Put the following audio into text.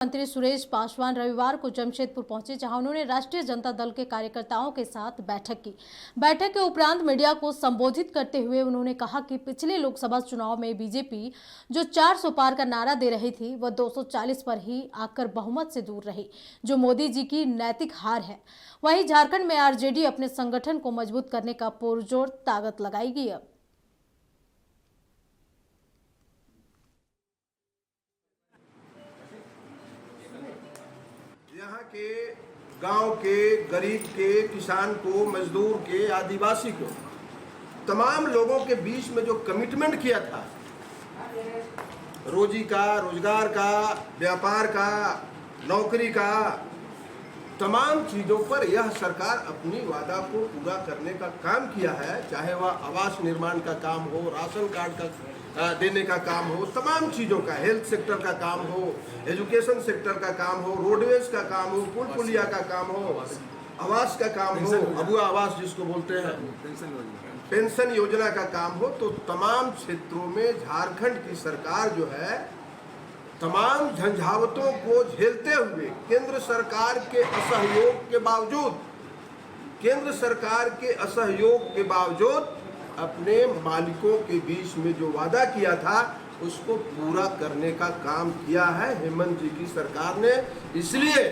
मंत्री सुरेश पासवान रविवार को जमशेदपुर पहुंचे, जहां उन्होंने राष्ट्रीय जनता दल के कार्यकर्ताओं के साथ बैठक की। बैठक के उपरांत मीडिया को संबोधित करते हुए उन्होंने कहा कि पिछले लोकसभा चुनाव में बीजेपी जो 400 पार का नारा दे रही थी, वह 240 पर ही आकर बहुमत से दूर रही, जो मोदी जी की नैतिक हार है। वहीं झारखंड में आरजेडी अपने संगठन को मजबूत करने का पुरजोर ताकत लगाएगी। अब यहाँ के गांव के गरीब के, किसान को, मजदूर के, आदिवासी को, तमाम लोगों के बीच में जो कमिटमेंट किया था, रोजी का, रोजगार का, व्यापार का, नौकरी का, तमाम चीज़ों पर यह सरकार अपनी वादा को पूरा करने का काम किया है। चाहे वह आवास निर्माण का काम हो, राशन कार्ड का देने का काम हो, तमाम चीज़ों का, हेल्थ सेक्टर का काम हो, एजुकेशन सेक्टर का काम हो, रोडवेज का काम हो, पुल पुलिया का काम हो, आवास का काम हो, अबुआ आवास जिसको बोलते हैं, पेंशन योजना का काम हो, तो तमाम क्षेत्रों में झारखंड की सरकार जो है तमाम झंझावतों को झेलते हुए केंद्र सरकार के असहयोग के बावजूद अपने मालिकों के बीच में जो वादा किया था उसको पूरा करने का काम किया है हेमंत जी की सरकार ने। इसलिए